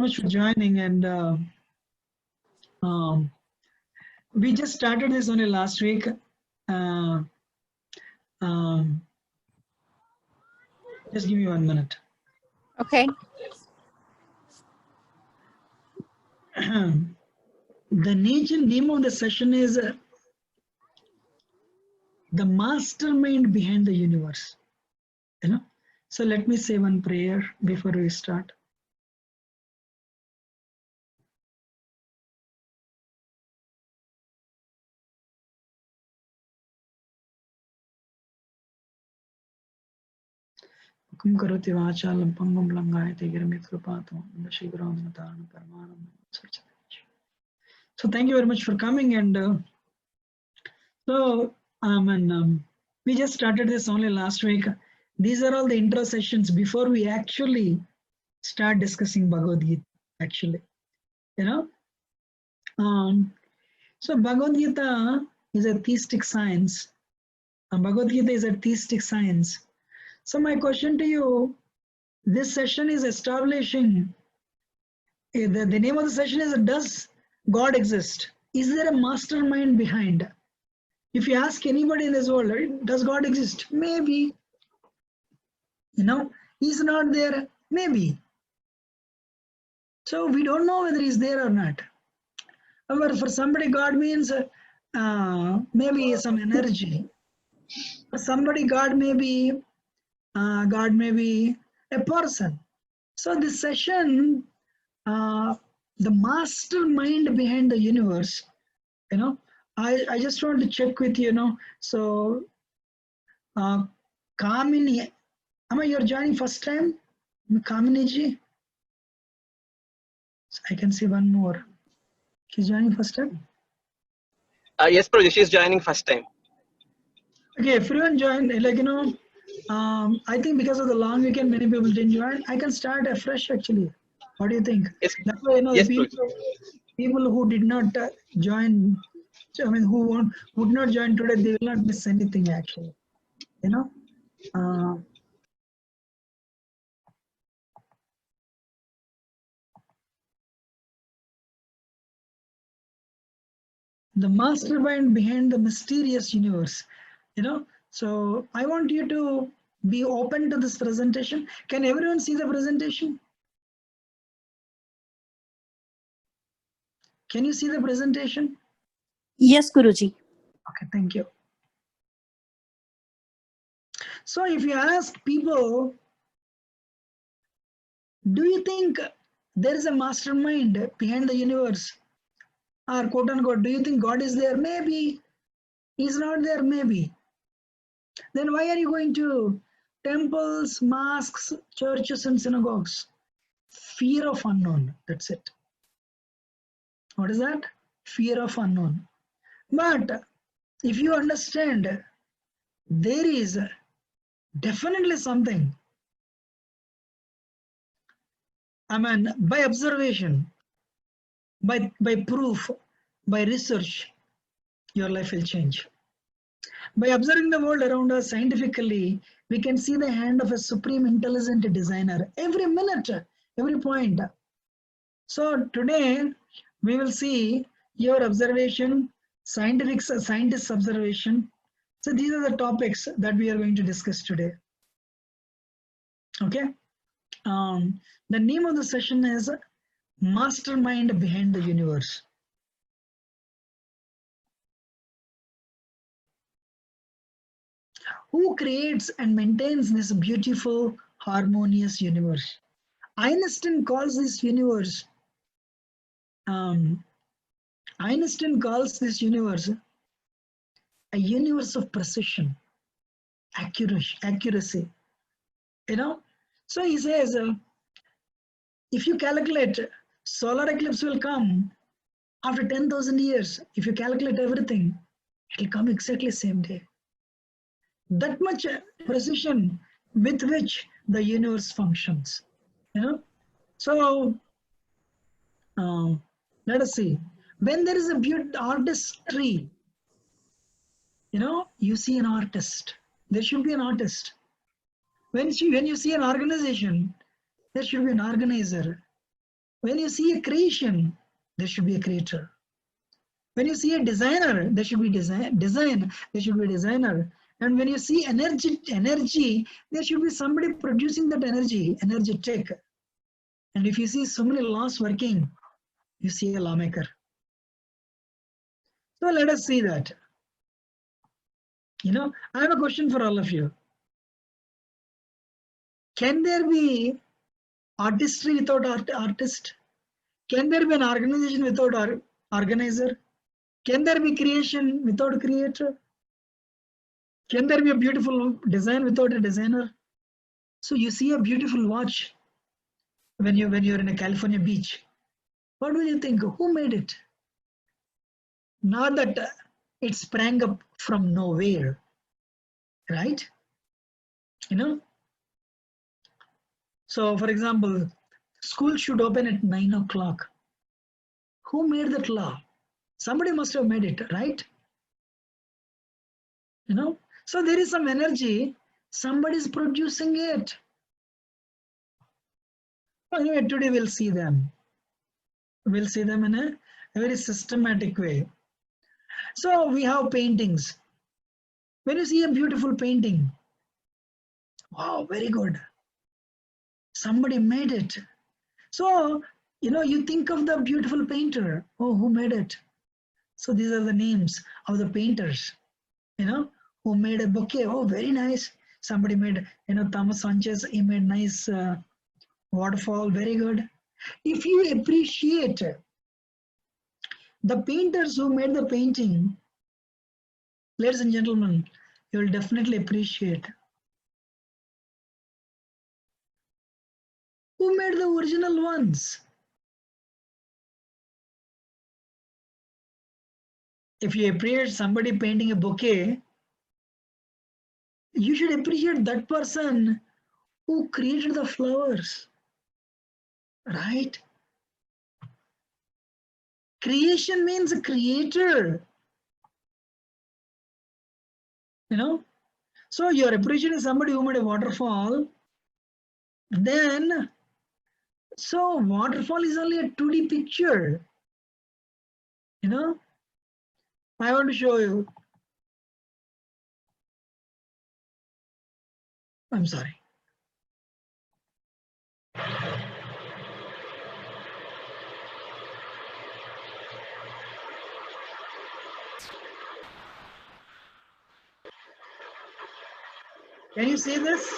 Much for joining, and we just started this only last week. Just give me 1 minute. Okay. The name of the session is the mastermind behind the universe. So let me say one prayer before we start. So thank you very much for coming, and we just started this only last week. These are all the intro sessions before we actually start discussing Bhagavad Gita, actually. So Bhagavad Gita is a theistic science. Bhagavad Gita is a theistic science. So my question to you, this session is establishing, the name of the session is, does God exist? Is there a mastermind behind? If you ask anybody in this world, right, does God exist? Maybe. He's not there, maybe. So we don't know whether he's there or not. However, for somebody, God means maybe some energy. For somebody, God may be a person. So this session, the mastermind behind the universe, I just want to check with you, so Kamini, you're joining first time? Kamini ji? I can see one more. She's joining first time? Yes, Prabhuji, she's joining first time. Okay, everyone joined, I think because of the long weekend, many people didn't join. I can start afresh actually. What do you think? Yes, That's why, yes, people who did not join, who would not join today, they will not miss anything actually. The mastermind behind the mysterious universe. So I want you to be open to this presentation. Can everyone see the presentation? Can you see the presentation? Yes, Guruji. Okay, thank you. So if you ask people, do you think there is a mastermind behind the universe? Or quote unquote, do you think God is there? Maybe. He's not there, maybe. Then why are you going to temples, mosques, churches, and synagogues? Fear of unknown, that's it. What is that? Fear of unknown. But if you understand, there is definitely something. By observation, by proof, by research, your life will change. By observing the world around us scientifically, we can see the hand of a supreme intelligent designer every minute, every point. So today we will see your observation, scientist observation. So these are the topics that we are going to discuss today. Okay. The name of the session is Mastermind Behind the Universe. Who creates and maintains this beautiful, harmonious universe? Einstein calls this universe, Einstein calls this universe a universe of precision, accuracy. So he says, if you calculate, solar eclipse will come after 10,000 years. If you calculate everything, it will come exactly same day. That much precision with which the universe functions. So let us see. When there is a artistry, you see an artist. There should be an artist. When you see an organization, there should be an organizer. When you see a creation, there should be a creator. When you see a designer, there should be design. There should be a designer. And when you see energy, there should be somebody producing that energy, energetic. And if you see so many laws working, you see a lawmaker. So let us see that. I have a question for all of you. Can there be artistry without artist? Can there be an organization without organizer? Can there be creation without creator? Can there be a beautiful design without a designer? So you see a beautiful watch when you're in a California beach. What will you think? Who made it? Not that it sprang up from nowhere, right? So for example, school should open at 9 o'clock. Who made that law? Somebody must have made it, right? So there is some energy, somebody is producing it. Anyway, today we'll see them. We'll see them in a very systematic way. So we have paintings. When you see a beautiful painting, wow, very good. Somebody made it. So, you think of the beautiful painter. Oh, who made it? So these are the names of the painters, who made a bouquet. Oh, very nice. Somebody made, Thomas Sanchez, he made nice waterfall, very good. If you appreciate the painters who made the painting, ladies and gentlemen, you will definitely appreciate who made the original ones. If you appreciate somebody painting a bouquet, you should appreciate that person who created the flowers, right? Creation means a creator, So you're appreciating somebody who made a waterfall, then, so waterfall is only a 2D picture, I want to show you. I'm sorry. Can you see this?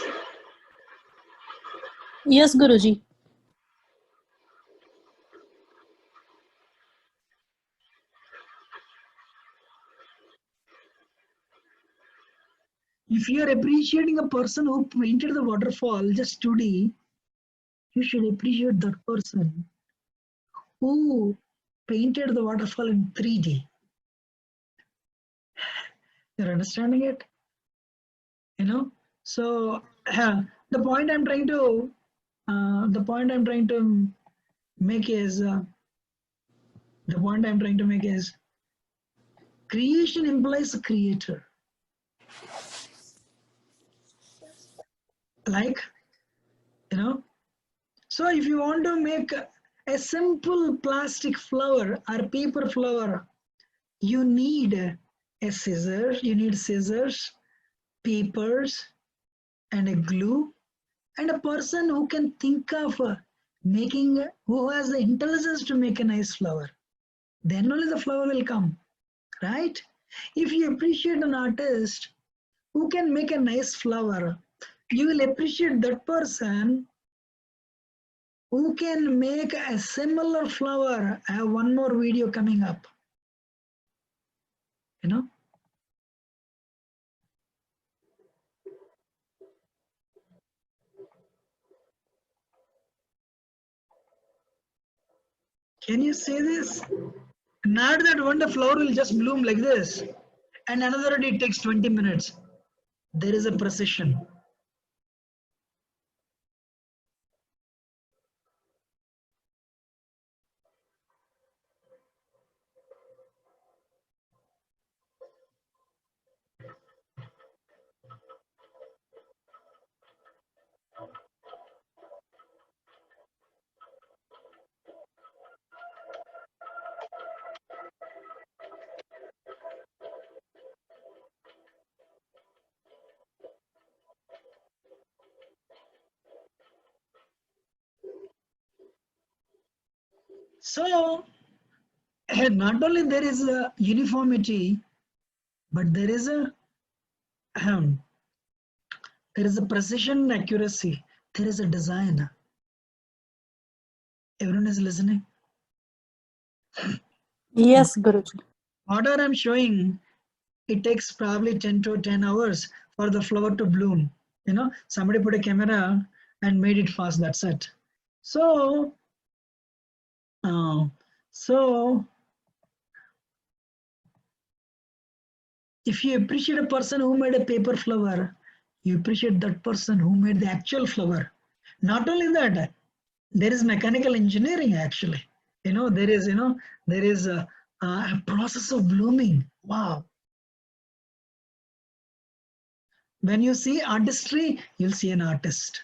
Yes, Guruji. If you are appreciating a person who painted the waterfall just 2D, you should appreciate that person who painted the waterfall in 3D. You're understanding it? So the point I'm trying to make is creation implies a creator. Like, so if you want to make a simple plastic flower or paper flower, you need a scissors, papers, and a glue, and a person who can think of who has the intelligence to make a nice flower. Then only the flower will come, right? If you appreciate an artist who can make a nice flower, you will appreciate that person who can make a similar flower. I have one more video coming up. Can you see this? Not that one the flower will just bloom like this, and another day it takes 20 minutes. There is a precision. So not only there is a uniformity, but there is a precision and accuracy. There is a design. Everyone is listening. Yes, Guruji. Whatever I'm showing, it takes probably 10 hours for the flower to bloom. You know, somebody put a camera and made it fast. That's it. So, so if you appreciate a person who made a paper flower, you appreciate that person who made the actual flower. Not only that, there is mechanical engineering actually. There is a process of blooming. Wow. When you see artistry, you'll see an artist,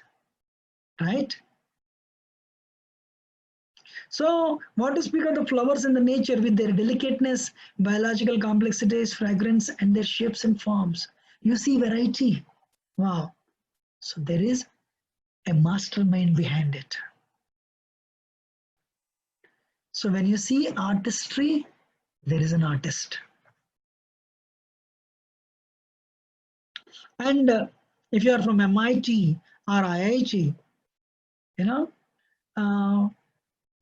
right? So, what to speak of the flowers in the nature with their delicateness, biological complexities, fragrance, and their shapes and forms. You see variety. Wow. So, there is a mastermind behind it. So, when you see artistry, there is an artist. And if you are from MIT or IIT,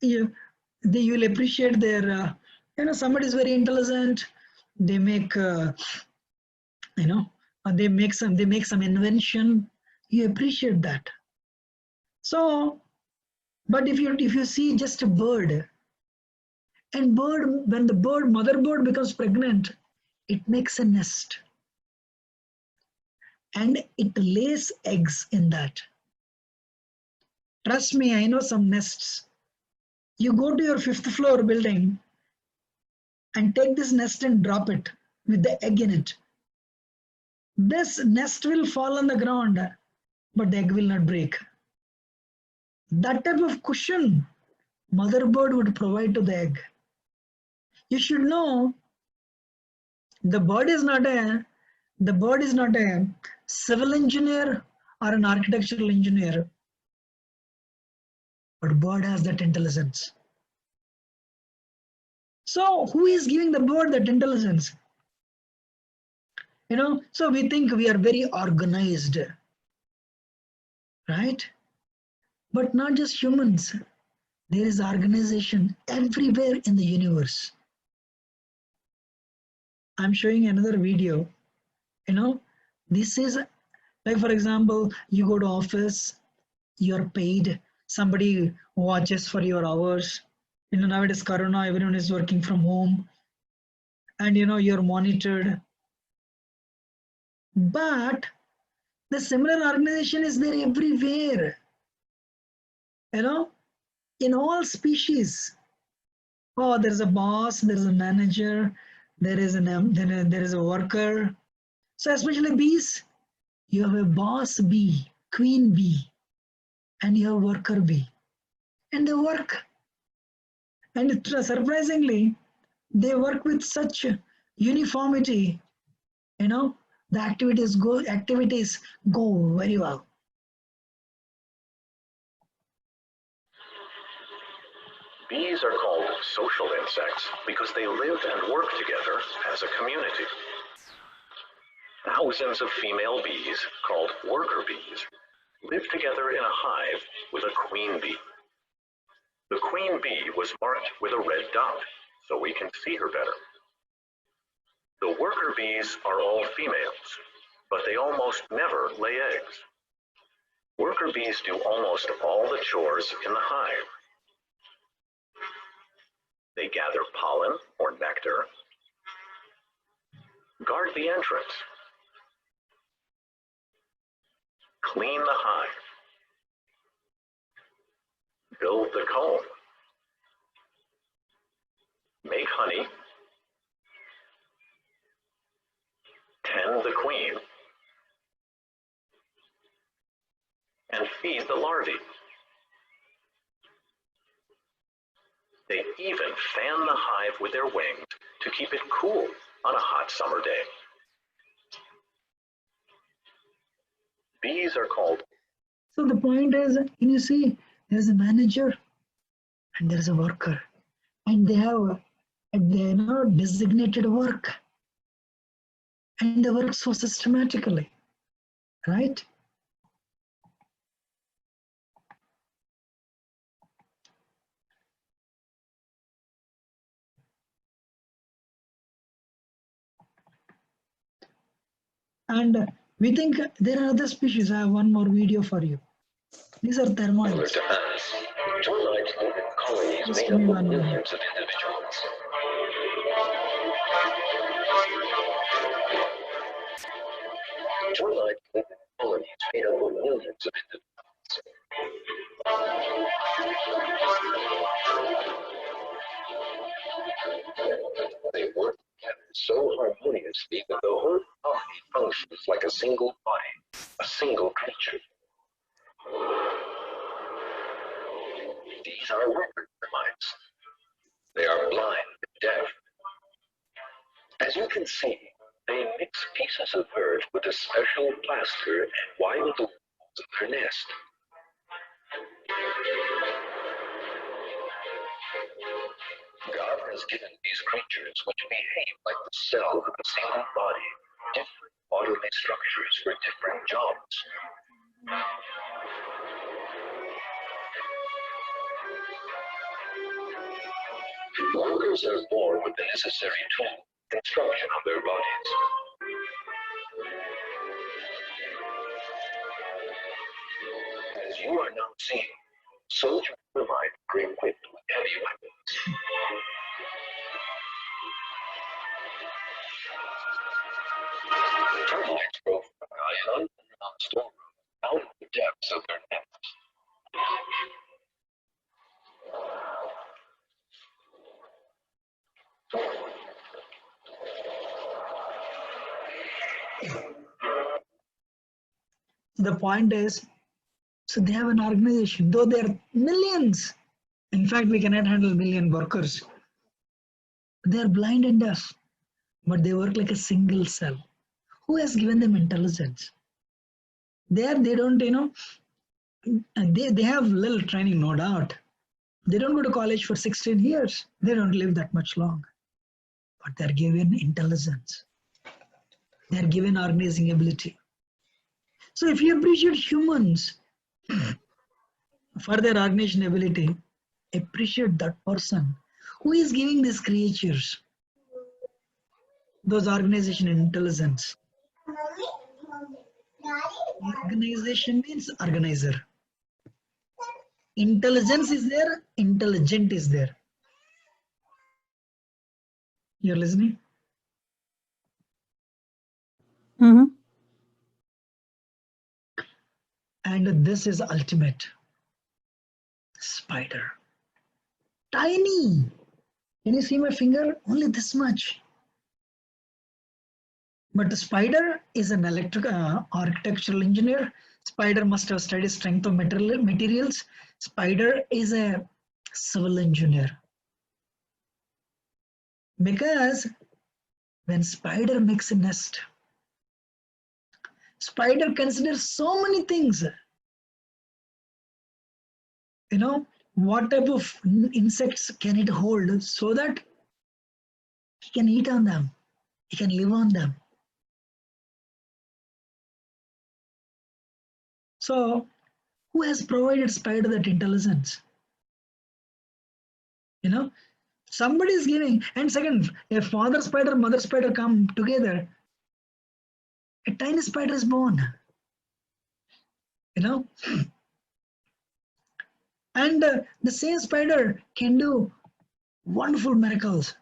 you'll appreciate their, somebody is very intelligent. They make, they make some invention. You appreciate that. So, but if you see just a bird, and when the mother bird becomes pregnant, it makes a nest. And it lays eggs in that. Trust me, I know some nests. You go to your 5th floor building and take this nest and drop it with the egg in it. This nest will fall on the ground, but the egg will not break. That type of cushion mother bird would provide to the egg. You should know the bird is not a civil engineer or an architectural engineer, but bird has that intelligence. So who is giving the bird that intelligence? So we think we are very organized, right? But not just humans. There is organization everywhere in the universe. I'm showing another video. This is like, for example, you go to office, you're paid, somebody watches for your hours. Nowadays Corona, everyone is working from home, and you're monitored. But the similar organization is there everywhere. In all species. Oh, there's a boss, there's a manager, there is a worker. So especially bees, you have a boss bee, queen bee, and you have worker bee, and they work. And surprisingly, they work with such uniformity. The activities go very well. Bees are called social insects because they live and work together as a community. Thousands of female bees, called worker bees, live together in a hive with a queen bee. The queen bee was marked with a red dot, so we can see her better. The worker bees are all females, but they almost never lay eggs. Worker bees do almost all the chores in the hive. They gather pollen or nectar, guard the entrance, clean the hive, build the comb, make honey, tend the queen, and feed the larvae. They even fan the hive with their wings to keep it cool on a hot summer day. Bees are called. So the point is, you see, there's a manager and there's a worker. and they have designated work, and they work so systematically, right? And we think there are other species. I have one more video for you. These are Similar termites. to us, termites live in colonies Just made give me up of 1 minute. millions of individuals. Termites live in colonies made up of millions of individuals. They work together so harmoniously that the whole colony functions like a single body, a single creature. These are worker termites. They are blind and deaf. As you can see, they mix pieces of earth with a special plaster and widen the walls of their nest. God has given these creatures, which behave like the cell of a single body, different bodily structures for different jobs. Workers are born with the necessary tool, construction of their bodies. As you are now seeing, soldier termites are equipped with heavy weapons. Termites grow fungi in underground storerooms down in the depths of their nests. The point is, so they have an organization, though there are millions. In fact, we cannot handle million workers. They are blind and deaf, but they work like a single cell. Who has given them intelligence? They don't, they have little training, no doubt. They don't go to college for 16 years. They don't live that much long. But they're given intelligence. They're given organizing ability. So if you appreciate humans for their organization ability, appreciate that person who is giving these creatures those organization intelligence. Organization means organizer. Intelligence is there, intelligent is there. You're listening? Mm-hmm. And this is ultimate. Spider. Tiny. Can you see my finger? Only this much. But the spider is an architectural engineer. Spider must have studied strength of materials. Spider is a civil engineer. Because when spider makes a nest, spider considers so many things. You know, what type of insects can it hold so that he can eat on them, he can live on them. So, who has provided spider that intelligence? You know, somebody is giving. And second, if father spider, mother spider come together, a tiny spider is born. You know, and the same spider can do wonderful miracles.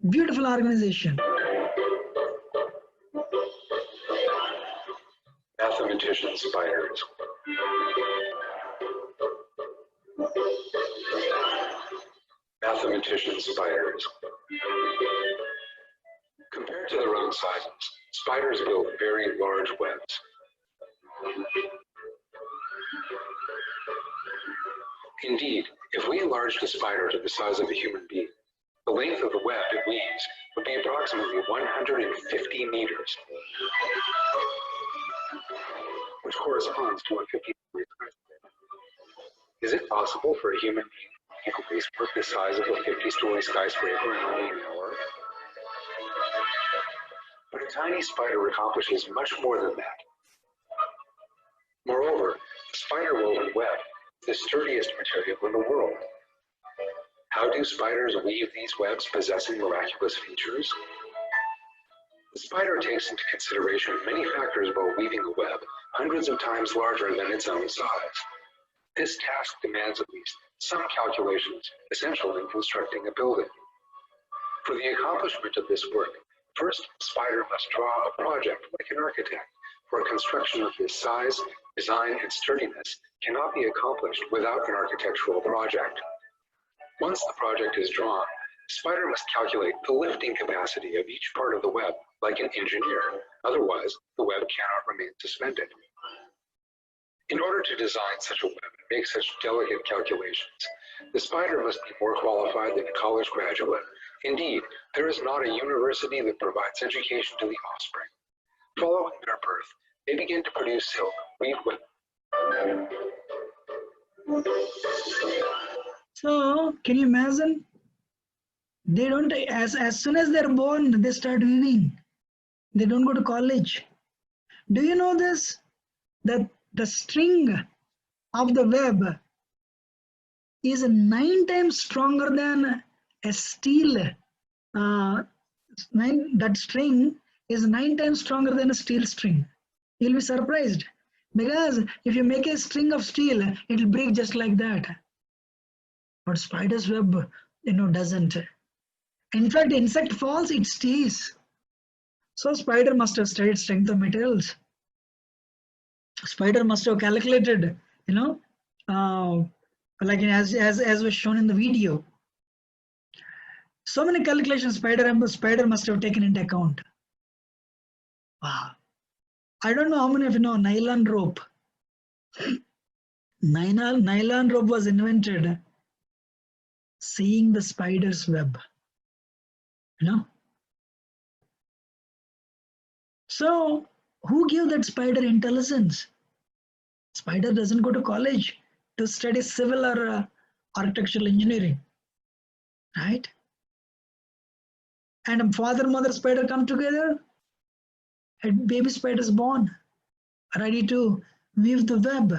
Beautiful organization. Mathematician spiders. Mathematician spiders. Compared to their own sizes, spiders build very large webs. Indeed, if we enlarged a spider to the size of a human being, the length of the web it weaves would be approximately 150 meters, which corresponds to a 50-degree earthquake. Is it possible for a human being to weave a piecework the size of a 50-story skyscraper in only an hour? But a tiny spider accomplishes much more than that. Moreover, the spider-woven web is the sturdiest material in the world. How do spiders weave these webs possessing miraculous features? The spider takes into consideration many factors while weaving a web hundreds of times larger than its own size. This task demands at least some calculations essential in constructing a building. For the accomplishment of this work, first, the spider must draw a project like an architect, for a construction of this size, design, and sturdiness cannot be accomplished without an architectural project. Once the project is drawn, the spider must calculate the lifting capacity of each part of the web like an engineer. Otherwise, the web cannot remain suspended. In order to design such a web and make such delicate calculations, the spider must be more qualified than a college graduate. Indeed, there is not a university that provides education to the offspring. Following their birth, they begin to produce silk, weave web. So, can you imagine? They don't, as soon as they're born, they start weaving. They don't go to college. Do you know this? That the string of the web is 9 times stronger than a steel. That string is 9 times stronger than a steel string. You'll be surprised, because if you make a string of steel, it will break just like that. But spider's web, doesn't. In fact, insect falls, it stays. So spider must have studied strength of metals. Spider must have calculated, like as was shown in the video. So many calculations spider must have taken into account. Wow. I don't know how many of you know nylon rope. Nylon rope was invented seeing the spider's web. So who gave that spider intelligence? Spider doesn't go to college to study civil or architectural engineering, right? And father, mother spider come together, a baby spider is born, ready to weave the web,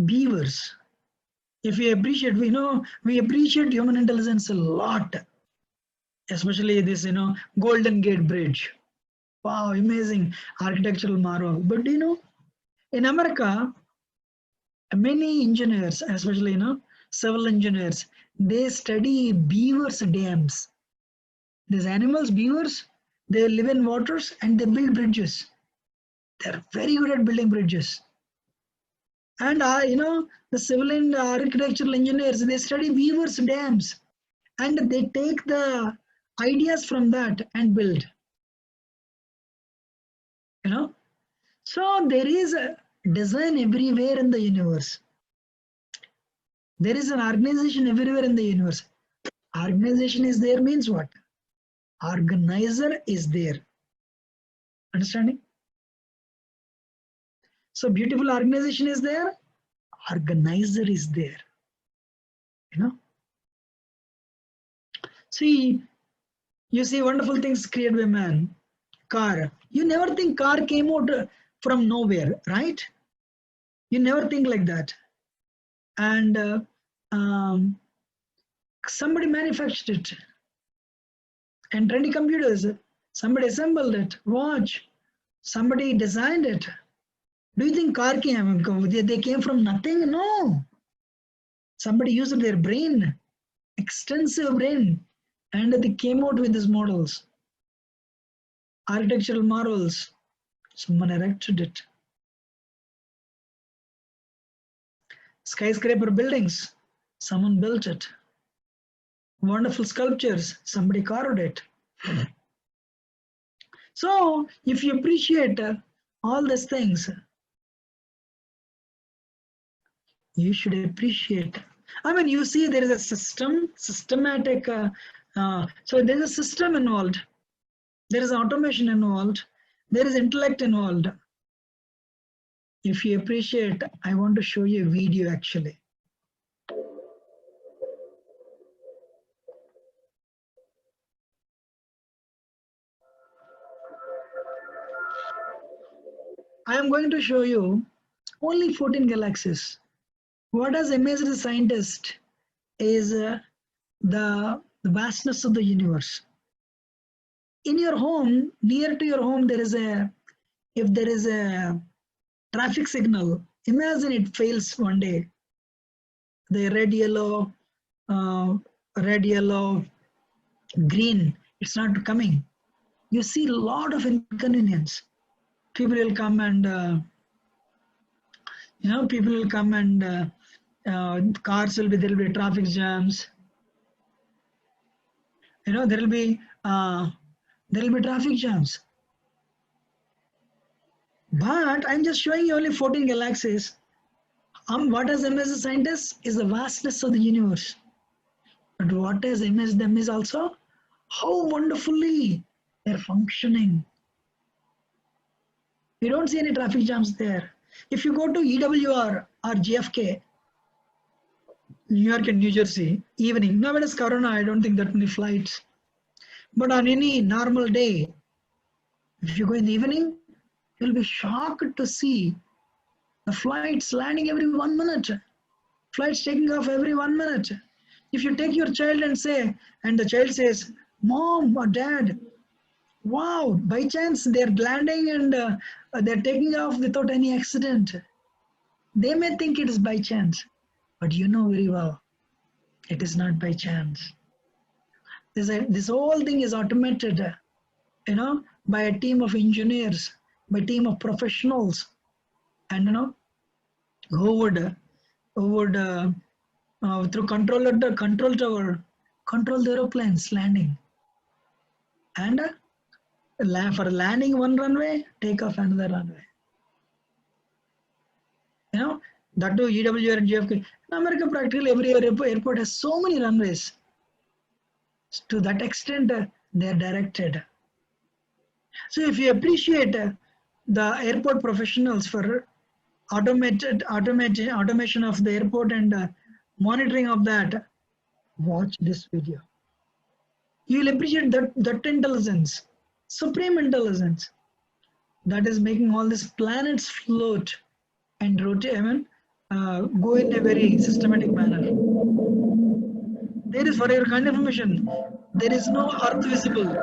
Beavers. If we appreciate, we appreciate human intelligence a lot, especially this, Golden Gate Bridge. Wow, amazing architectural marvel. But in America, many engineers, especially, civil engineers, they study beavers' dams. These animals, beavers, they live in waters and they build bridges. They're very good at building bridges. And the civil and architectural engineers, they study beavers' dams, and they take the ideas from that and build. So there is a design everywhere in the universe. There is an organization everywhere in the universe. Organization is there means what? Organizer is there. Understanding? So beautiful organization is there, organizer is there. See, you see wonderful things created by man. Car. You never think car came out from nowhere, right? You never think like that. And somebody manufactured it. And trendy computers, somebody assembled it. Watch, somebody designed it. Do you think car came? They came from nothing? No. Somebody used their brain, extensive brain, and they came out with these models. Architectural marvels. Someone erected it. Skyscraper buildings. Someone built it. Wonderful sculptures. Somebody carved it. So, if you appreciate all these things, you should appreciate. I mean, you see, there is a systematic. So there is a system involved. There is automation involved. There is intellect involved. If you appreciate, I want to show you a video actually. I am going to show you only 14 galaxies. What has amazed the scientist is the vastness of the universe. In your home, near to your home, if there is a traffic signal, imagine it fails one day. The red, yellow, green, it's not coming. You see a lot of inconvenience. People will come and, cars there will be traffic jams. There will be traffic jams. But I'm just showing you only 14 galaxies. What has amazed the scientists is the vastness of the universe. But what has amazed them is also how wonderfully they're functioning. We don't see any traffic jams there. If you go to EWR or GFK, New York and New Jersey, evening, nowadays Corona, I don't think that many flights. But on any normal day, if you go in the evening, you'll be shocked to see the flights landing every 1 minute, flights taking off every 1 minute. If you take your child and the child says, Mom or Dad, wow, by chance they're landing and they're taking off without any accident. They may think it is by chance, but you know very well, it is not by chance. This whole thing is automated, by a team of engineers, by a team of professionals, and who would through control tower control the aeroplanes landing, and for landing one runway, take off another runway. That too EWR and GFK. In America, practically every airport has so many runways. To that extent, they are directed. So if you appreciate the airport professionals for automation of the airport and monitoring of that, watch this video. You will appreciate that intelligence, supreme intelligence, that is making all these planets float and rotate, go in a very systematic manner. There is, for your kind of information, there is no Earth visible.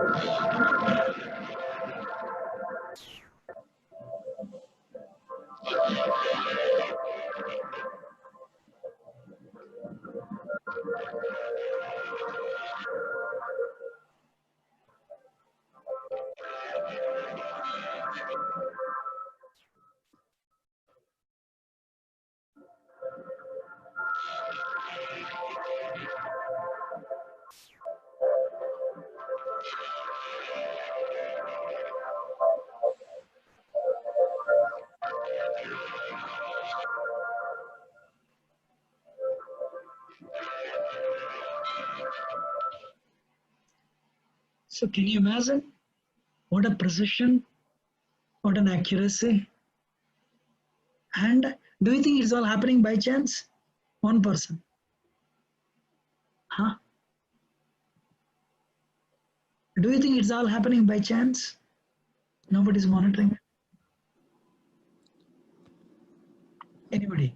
So can you imagine what a precision, what an accuracy? And do you think it's all happening by chance? One person. Huh? Do you think it's all happening by chance? Nobody's monitoring it? Anybody?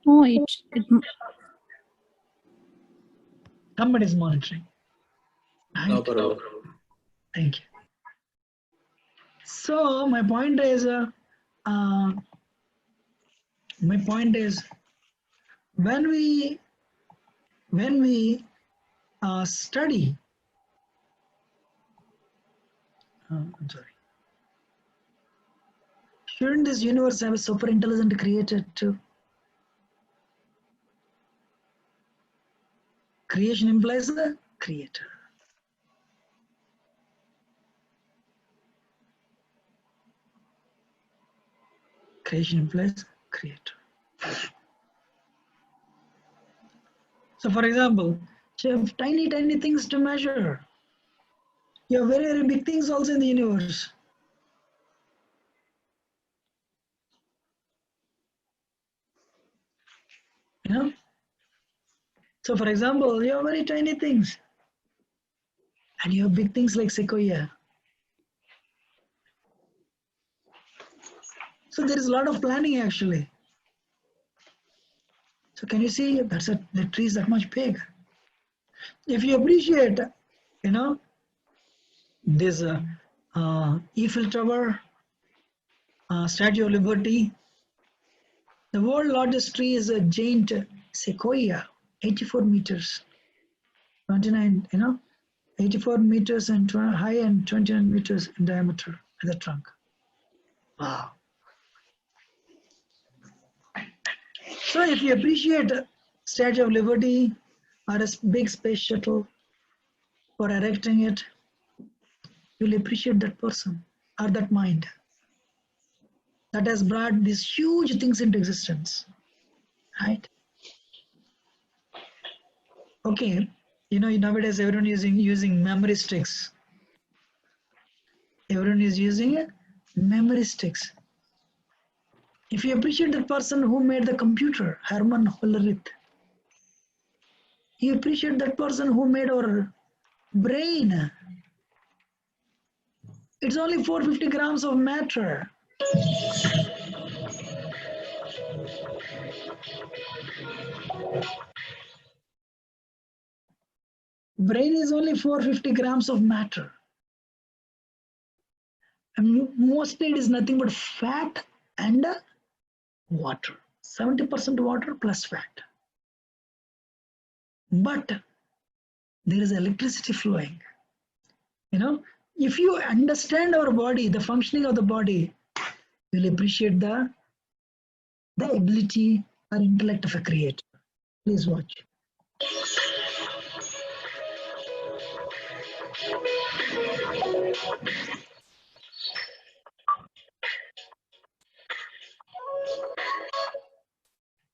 No, Somebody's monitoring. No, Prabhu. Thank you. So my point is, when we study, I'm sorry. Shouldn't this universe have a super intelligent creator too? Creation implies the creator. Creation implies creator. So for example, you have tiny things to measure. You have very big things also in the universe. You know? So for example, you have very tiny things. And you have big things like sequoia. So there is a lot of planning actually. So can you see the tree is that much big? If you appreciate, you know, this Eiffel Tower, Statue of Liberty, the world's largest tree is a giant sequoia, 84 meters, 29, 84 meters and high and 29 meters in diameter at the trunk. Wow. So if you appreciate Statue of Liberty or a big space shuttle for erecting it, you'll appreciate that person or that mind that has brought these huge things into existence, right? Okay, nowadays everyone is using memory sticks. Everyone is using memory sticks. If you appreciate the person who made the computer, Herman Hollerith, you appreciate that person who made our brain. It's only 450 grams of matter. Brain is only 450 grams of matter. And mostly it is nothing but fat and water. 70% water plus fat. But there is electricity flowing. If you understand our body, the functioning of the body, you'll appreciate the ability or intellect of a creator. Please watch.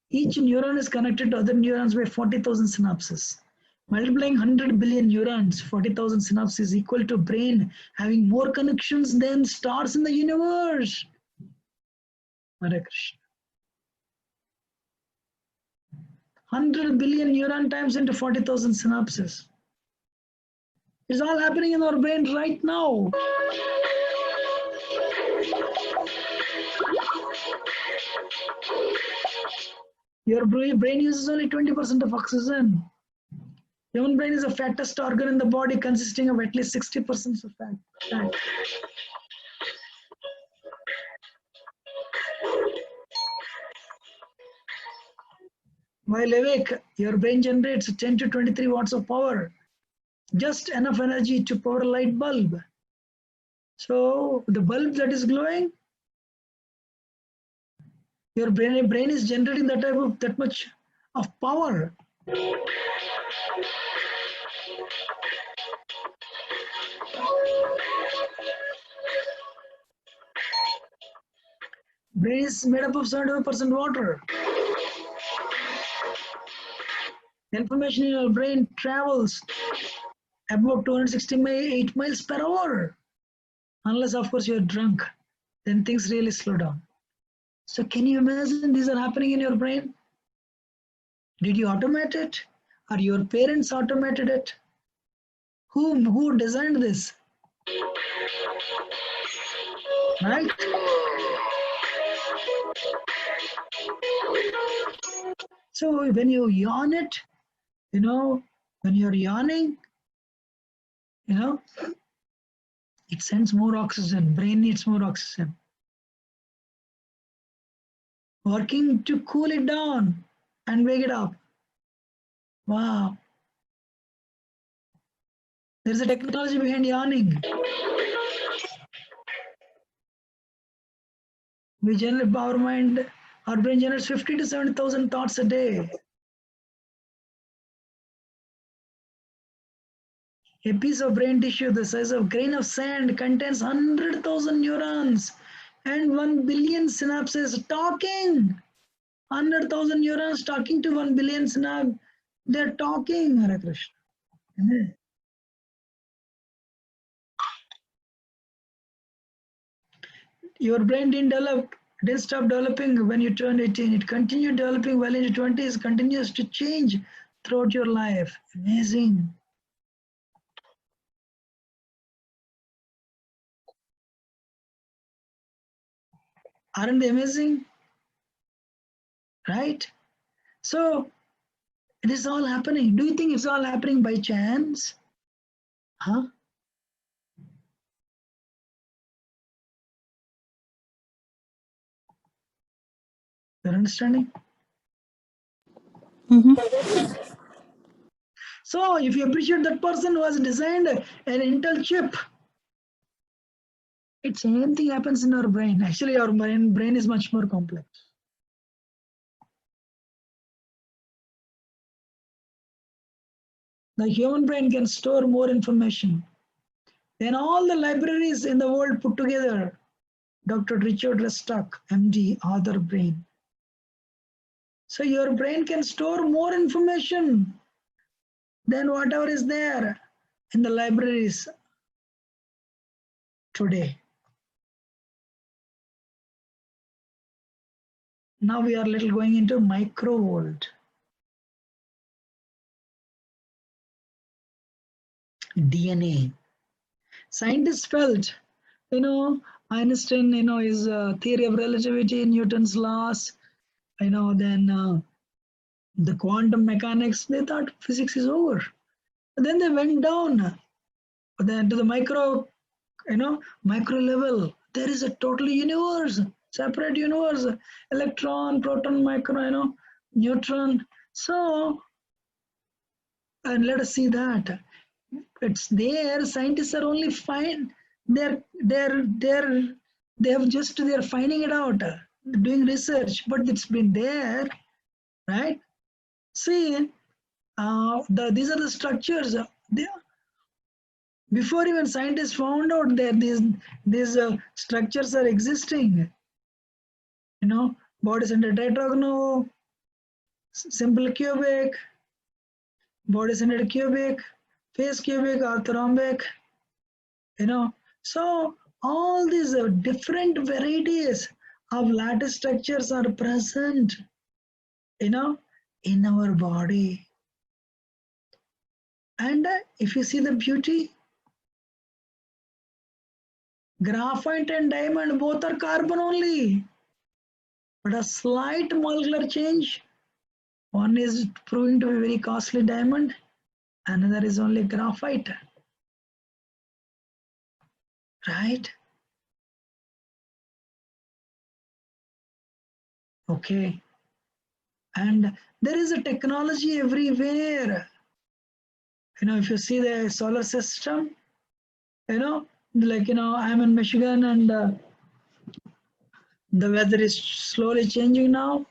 Each neuron is connected to other neurons by 40,000 synapses. Multiplying 100 billion neurons, 40,000 synapses is equal to brain having more connections than stars in the universe. Hare Krishna. 100 billion neuron times into 40,000 synapses. It's all happening in our brain right now. Your brain uses only 20% of oxygen. Human brain is the fattest organ in the body, consisting of at least 60% of fat. While awake, your brain generates 10 to 23 watts of power, just enough energy to power a light bulb. So the bulb that is glowing, your brain is generating that much of power. Brain is made up of 75% water. Information in your brain travels about 268 miles per hour. Unless, of course, you're drunk, then things really slow down. So can you imagine these are happening in your brain? Did you automate it? Or your parents automated it? Who designed this? Right? So when you yawn it, when you're yawning, it sends more oxygen. Brain needs more oxygen. Working to cool it down and wake it up. Wow. There's a technology behind yawning. We generate our brain generates 50 to 70,000 thoughts a day. A piece of brain tissue the size of a grain of sand contains 100,000 neurons and 1 billion synapses talking. 100,000 neurons talking to 1 billion snag. They're talking, Hare Krishna. Amen. Your brain didn't stop developing when you turned 18. It continued developing well into 20s, continues to change throughout your life. Amazing. Aren't they amazing? Right? So it is all happening. Do you think it's all happening by chance? Huh? You're understanding? So if you appreciate that person who has designed an Intel chip, it's same thing happens in our brain. Actually, our brain is much more complex. The human brain can store more information than all the libraries in the world put together. Dr. Richard Restock, MD, author brain. So your brain can store more information than whatever is there in the libraries today. Now we are little going into micro world. DNA. Scientists felt, Einstein, his theory of relativity, Newton's laws, then the quantum mechanics, they thought physics is over. But then they went down then to the micro level. There is a total universe, separate universe, electron, proton, micro, neutron. So, and let us see that. It's there. Scientists are only they're finding it out, doing research, but it's been there, right? See, these are the structures. Before even scientists found out that these structures are existing, body centered tetragonal, simple cubic, body centered cubic, face cubic, orthorhombic, so all these different varieties of lattice structures are present, in our body. And if you see the beauty, graphite and diamond both are carbon only, but a slight molecular change. One is proving to be very costly diamond, another is only graphite. Right? Okay. And there is a technology everywhere. If you see the solar system, I'm in Michigan and the weather is slowly changing now.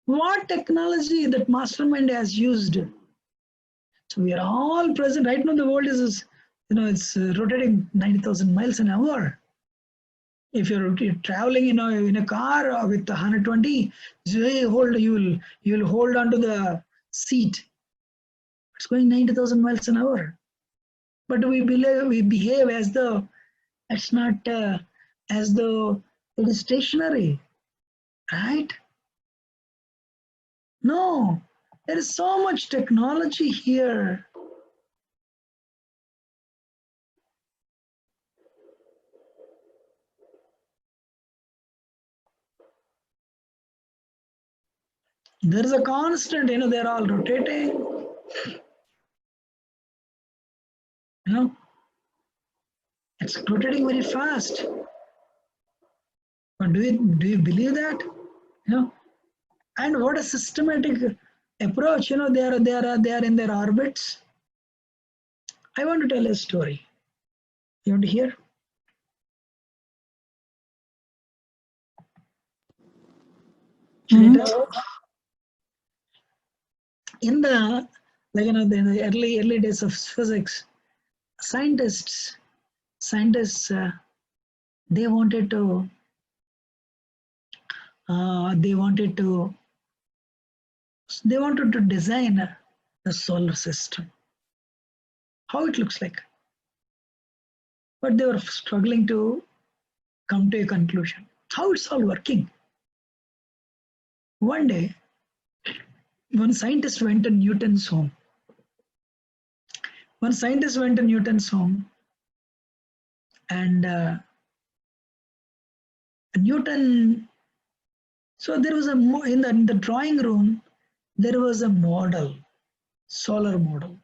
What technology that mastermind has used? So we are all present. Right now the world is, it's rotating 90,000 miles an hour. If you're traveling, in a car with 120, you'll hold onto the seat. It's going 90,000 miles an hour. But we behave as though it's not, as though it is stationary, right? No, there is so much technology here. There is a constant, they're all rotating. It's rotating very fast. But do you believe that? And what a systematic approach. They are in their orbits. I want to tell a story. You want to hear? In the in the early days of physics, scientists they wanted to they wanted to design the solar system, how it looks like, but they were struggling to come to a conclusion how it's all working. One day, one scientist went to Newton's home. And Newton. So there was in the drawing room, there was a model, solar model.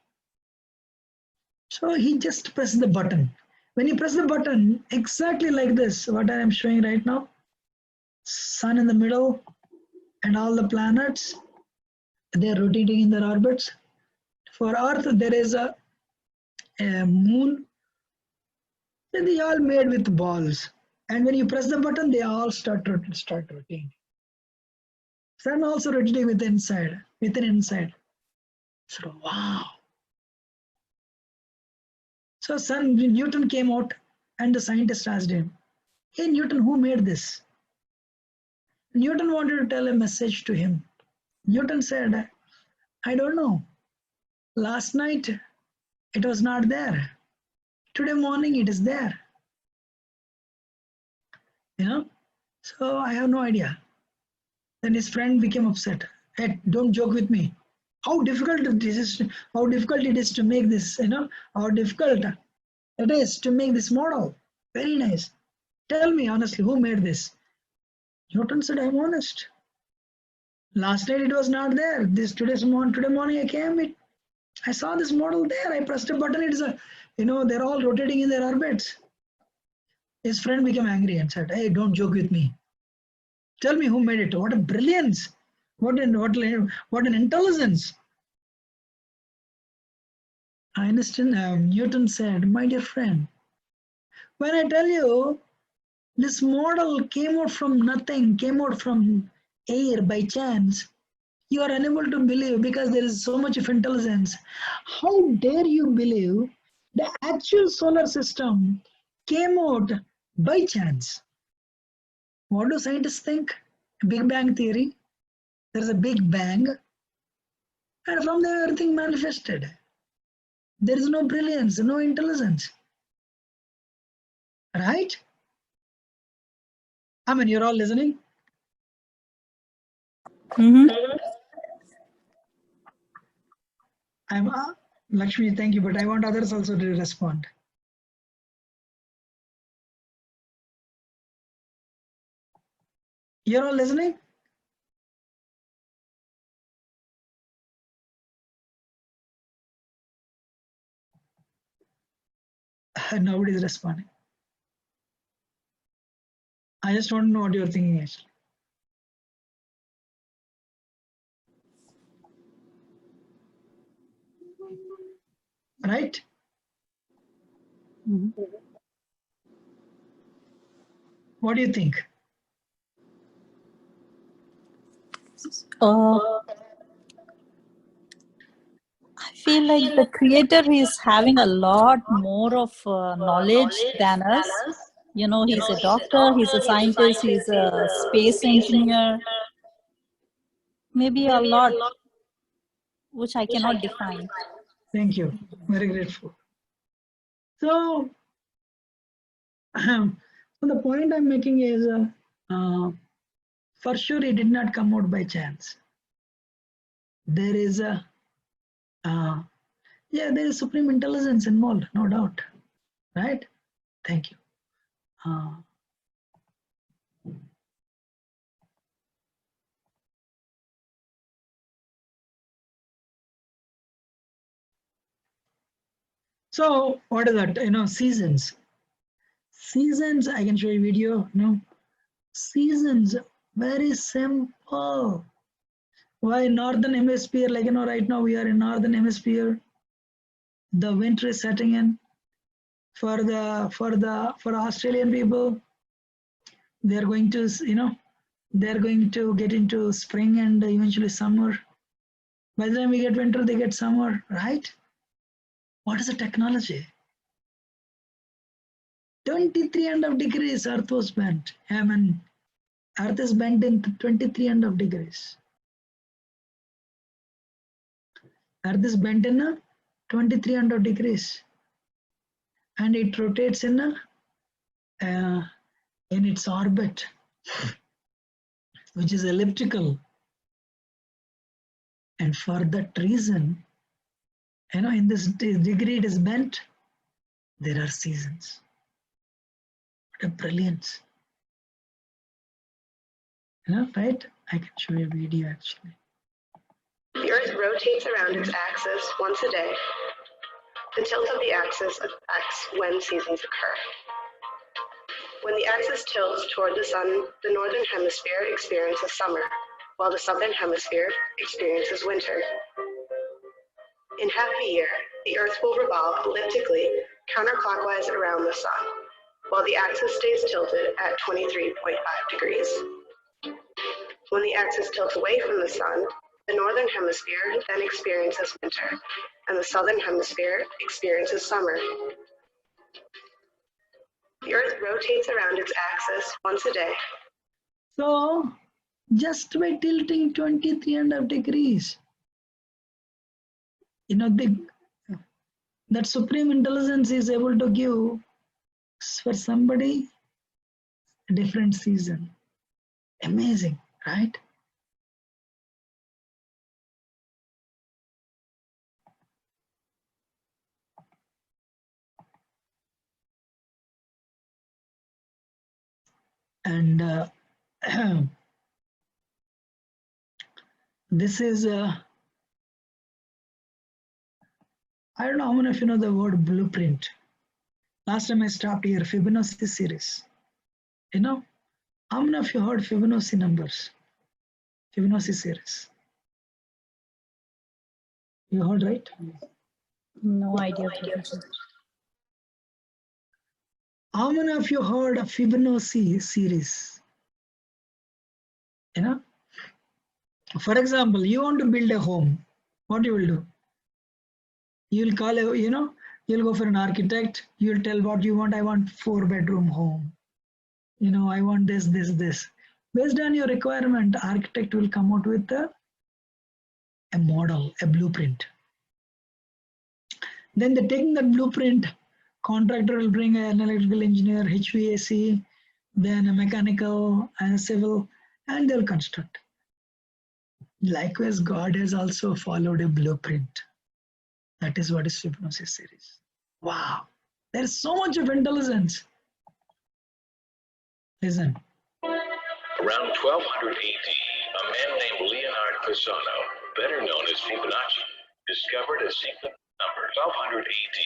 So he just pressed the button. When you press the button, exactly like this, what I am showing right now, sun in the middle, and all the planets, they are rotating in their orbits. For Earth, there is a moon. And they all made with balls. And when you press the button, they all start rotating. Sun also rotating within inside. So wow. So Newton came out, and the scientist asked him, "Hey Newton, who made this?" Newton wanted to tell a message to him. Newton said, "I don't know. Last night it was not there. Today morning it is there. So I have no idea." Then his friend became upset. "Hey, don't joke with me. How difficult it is to make this, how difficult it is to make this model. Very nice. Tell me honestly, who made this?" Newton said, "I'm honest. Last night it was not there. Today morning I came, I saw this model there. I pressed a button. It's they're all rotating in their orbits." His friend became angry and said, "Hey, don't joke with me. Tell me who made it. What a brilliance! What an intelligence!" Newton said, "My dear friend, when I tell you this model came out from nothing, came out from air by chance, you are unable to believe because there is so much of intelligence. How dare you believe the actual solar system came out by chance?" What do scientists think? Big Bang theory. There is a Big Bang, and from there everything manifested. There is no brilliance, no intelligence. Right? I mean, you're all listening? Mm-hmm. I'm Lakshmi, thank you, but I want others also to respond. You're all listening? Nobody's responding. I just want to know what you're thinking actually. Right? Mm-hmm. What do you think? I feel like the creator is having a lot more of knowledge than us. He's a doctor, he's a scientist, he's a space engineer. Maybe a lot which I cannot define. Thank you. Very grateful. So, the point I'm making is, for sure, it did not come out by chance. There is there is supreme intelligence involved, no doubt. Right? Thank you. So what is that? Seasons. Seasons, I can show you video. Seasons, very simple. Why northern hemisphere? Right now we are in northern hemisphere. The winter is setting in. For Australian people, they're going to get into spring and eventually summer. By the time we get winter, they get summer, right? What is the technology? 23.5 degrees Earth was bent. Earth is bent in 23.5 degrees. Earth is bent in 23.5 degrees, and it rotates in its orbit, which is elliptical. And for that reason, in this degree it is bent, there are seasons. What a brilliance. Right? I can show you a video actually. The Earth rotates around its axis once a day. The tilt of the axis affects when seasons occur. When the axis tilts toward the sun, the northern hemisphere experiences summer, while the southern hemisphere experiences winter. In half a year, the Earth will revolve elliptically counterclockwise around the sun, while the axis stays tilted at 23.5 degrees. When the axis tilts away from the sun, the northern hemisphere then experiences winter, and the southern hemisphere experiences summer. The Earth rotates around its axis once a day. So, just by tilting 23.5 degrees, that supreme intelligence is able to give for somebody a different season. Amazing, right? And this is, I don't know how many of you know the word blueprint. Last time I stopped here, Fibonacci series. How many of you heard Fibonacci numbers? Fibonacci series. You heard, right? No idea, Professor. How many of you heard of Fibonacci series? For example, you want to build a home. What you will do? You will call you'll go for an architect. You'll tell what you want. I want 4-bedroom home. I want this. Based on your requirement, architect will come out with a model, a blueprint. Then taking that blueprint, contractor will bring an electrical engineer, HVAC, then a mechanical and civil, and they'll construct. Likewise, God has also followed a blueprint. That is what is Fibonacci series. Wow, there's so much of intelligence. Listen. Around 1200 AD, a man named Leonard Pisano, better known as Fibonacci, discovered a sequence of numbers. 1200 AD,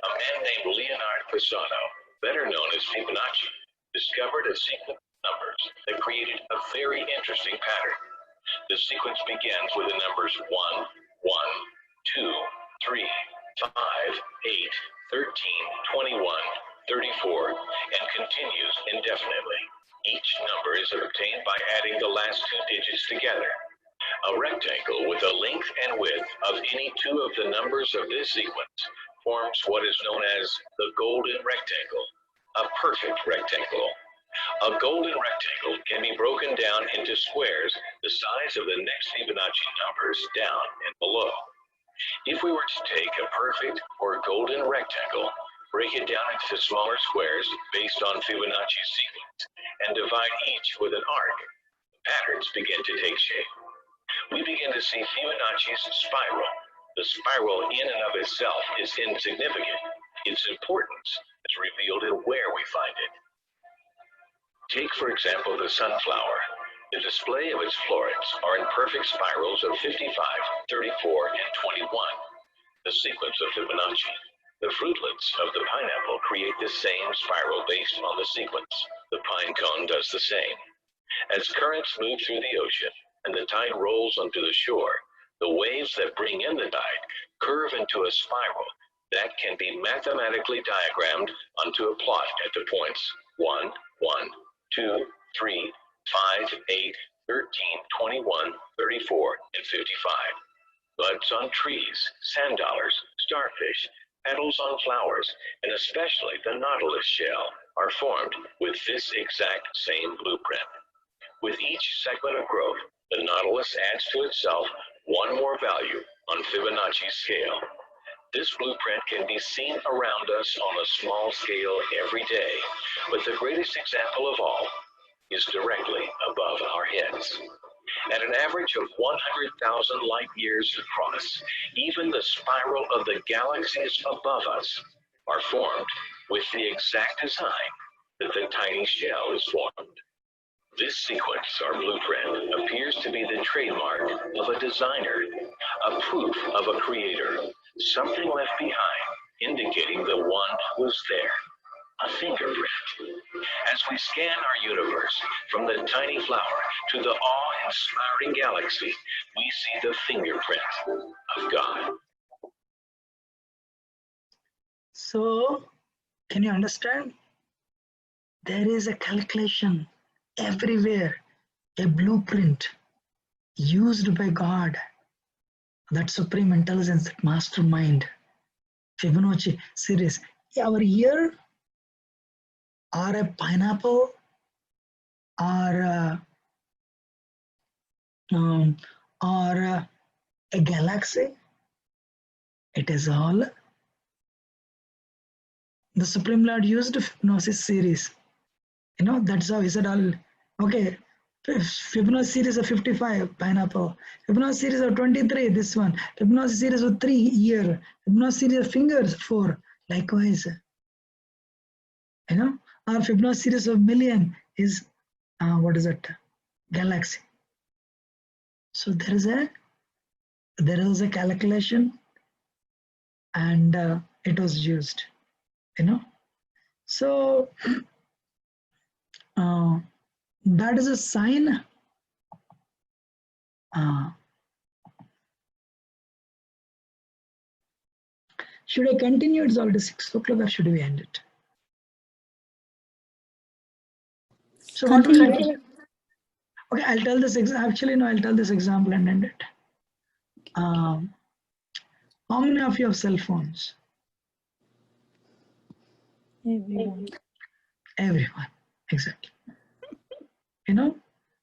a man named Leonard Pisano, better known as Fibonacci, discovered a sequence of numbers that created a very interesting pattern. The sequence begins with the numbers 1, 1, 2, 3, 5, 8, 13, 21, 34, and continues indefinitely. Each number is obtained by adding the last 2 digits together. A rectangle with a length and width of any 2 of the numbers of this sequence forms what is known as the golden rectangle, a perfect rectangle. A golden rectangle can be broken down into squares the size of the next Fibonacci numbers down and below. If we were to take a perfect or golden rectangle, break it down into smaller squares based on Fibonacci's sequence, and divide each with an arc, patterns begin to take shape. We begin to see Fibonacci's spiral. The spiral in and of itself is insignificant. Its importance is revealed in where we find it. Take, for example, the sunflower. The display of its florets are in perfect spirals of 55, 34, and 21, the sequence of Fibonacci. The fruitlets of the pineapple create the same spiral based on the sequence. The pine cone does the same. As currents move through the ocean and the tide rolls onto the shore, the waves that bring in the tide curve into a spiral that can be mathematically diagrammed onto a plot at the points 1, 1, 2, 3, 5, 8, 13, 21, 34, and 55. Buds on trees, sand dollars, starfish, petals on flowers, and especially the nautilus shell are formed with this exact same blueprint. With each segment of growth, the nautilus adds to itself one more value on Fibonacci's scale. This blueprint can be seen around us on a small scale every day, but the greatest example of all is directly above our heads. At an average of 100,000 light years across, even the spiral of the galaxies above us are formed with the exact design that the tiny shell is formed. This sequence, or blueprint, appears to be the trademark of a designer, a proof of a creator, something left behind, indicating the one who was there, a fingerprint. As we scan our universe, from the tiny flower to the awe-inspiring galaxy, we see the fingerprint of God. So, can you understand? There is a calculation everywhere, a blueprint used by God, that supreme intelligence, that mastermind, Fibonacci series. Our ear, or a pineapple, or a galaxy, it is all the Supreme Lord used Fibonacci series. You know, that's how he said all. Okay, Fibonacci series of 55, pineapple. Fibonacci series of 23, this one. Fibonacci series of 3, ear. Fibonacci series of fingers, 4. Likewise, you know, our Fibonacci series of million is what is it? Galaxy. So there is a calculation, and it was used. You know, so that is a sign. Should I continue? It's already 6 o'clock, or should we end it? So what will I do? Okay, I'll tell this. Actually, no, I'll tell this example and end it. How many of you have cell phones? Everyone. Everyone, exactly. You know,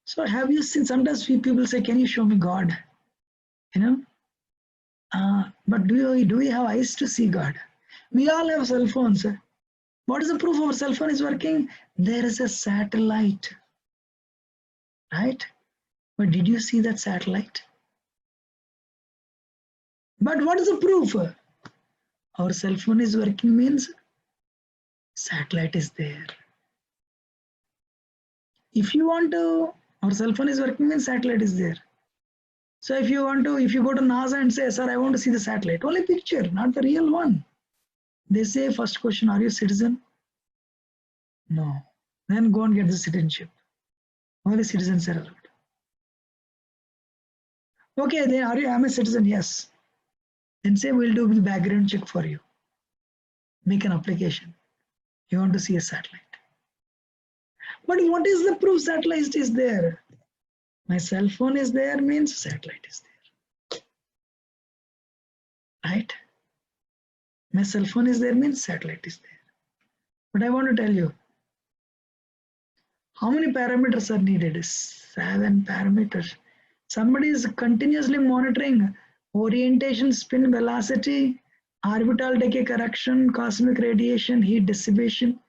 so have you seen? Sometimes people say, "Can you show me God?" You know, but do we have eyes to see God? We all have cell phones. What is the proof our cell phone is working? There is a satellite, right? But did you see that satellite? But what is the proof? Our cell phone is working means satellite is there. If you want to, our cell phone is working means satellite is there. So if you go to NASA and say, "Sir, I want to see the satellite," only picture, not the real one. They say, first question, "Are you a citizen?" No. Then go and get the citizenship. Only citizens are allowed. Okay, then I'm a citizen? Yes. Then say, "We'll do the background check for you." Make an application. You want to see a satellite. But what is the proof satellite is there? My cell phone is there means satellite is there. Right? My cell phone is there means satellite is there. But I want to tell you, how many parameters are needed? 7 parameters. Somebody is continuously monitoring orientation, spin velocity, orbital decay correction, cosmic radiation, heat dissipation,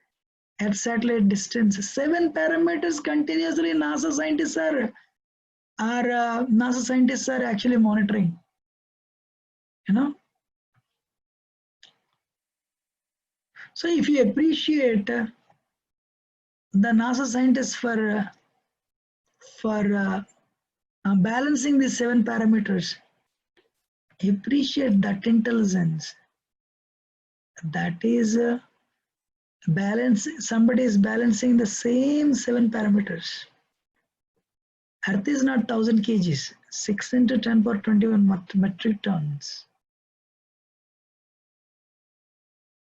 Earth satellite distance. 7 parameters continuously NASA scientists are actually monitoring. You know. So if you appreciate the NASA scientists for balancing these 7 parameters, appreciate that intelligence. That is somebody is balancing the same 7 parameters. Earth is not 1000 kgs, 6 into 10 power 21 metric tons.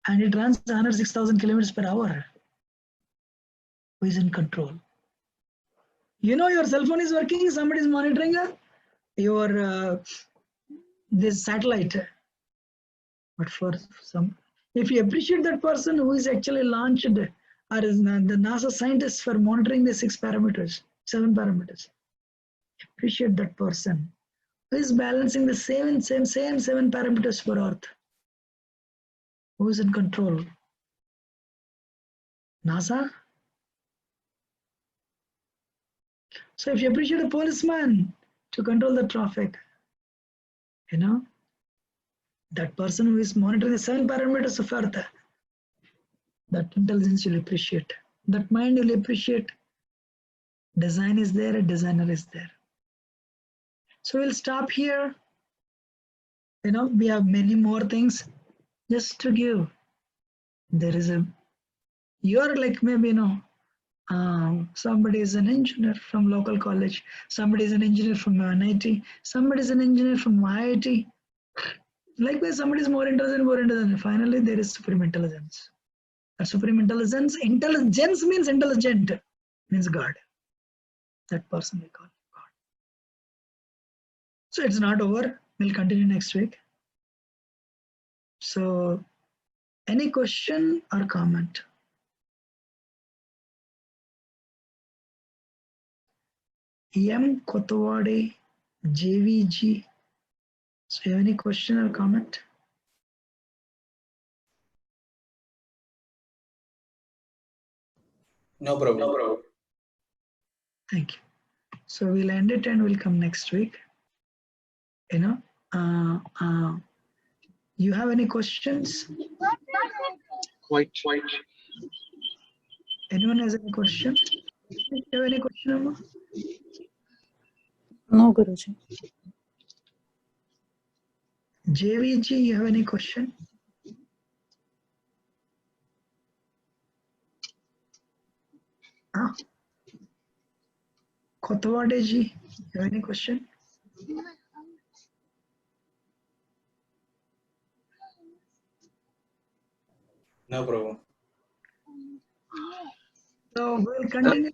And it runs 106,000 kilometers per hour. Who is in control? You know, your cell phone is working, somebody is monitoring your this satellite. But for some, if you appreciate that person who is actually launched, or is the NASA scientists for monitoring the 6 parameters, 7 parameters. Appreciate that person who is balancing the same 7 parameters for Earth. Who is in control? NASA? So if you appreciate a policeman to control the traffic, that person who is monitoring the 7 parameters of Earth, that intelligence you'll appreciate. That mind you'll appreciate. Design is there, a designer is there. So we'll stop here. We have many more things just to give. There is you're like maybe, somebody is an engineer from local college, somebody is an engineer from NIT, somebody is an engineer from IIT. Likewise, somebody is more intelligent. Finally, there is supreme intelligence. That supreme intelligence means intelligent, means God. That person we call God. So it's not over. We'll continue next week. So, any question or comment? M. Kotawade, JVG. So, you have any question or comment? No problem. Thank you. So we'll end it and we'll come next week. You have any questions? Quite. Anyone has any question? You have any question, Amma? No, Guruji. JVG, you have any question? Kotawade ji, you have any question? No problem. So we'll continue.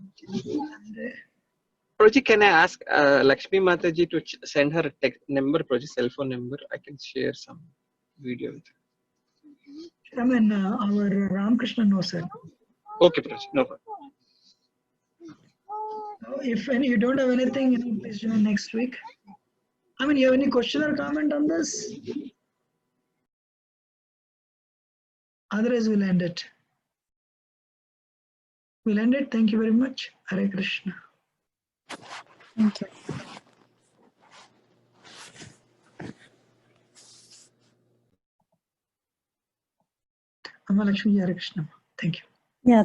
Prabhuji, can I ask Lakshmi Mataji to send her text number, Prabhuji, cell phone number? I can share some video with her. I mean, our Ramakrishna knows her. Okay, Prabhuji, no problem. If you don't have anything, please join next week. I mean, you have any question or comment on this? Otherwise, we'll end it. We'll end it. Thank you very much. Hare Krishna. Thank you. Amma Lakshmi, Hare Krishna. Thank you. Yeah.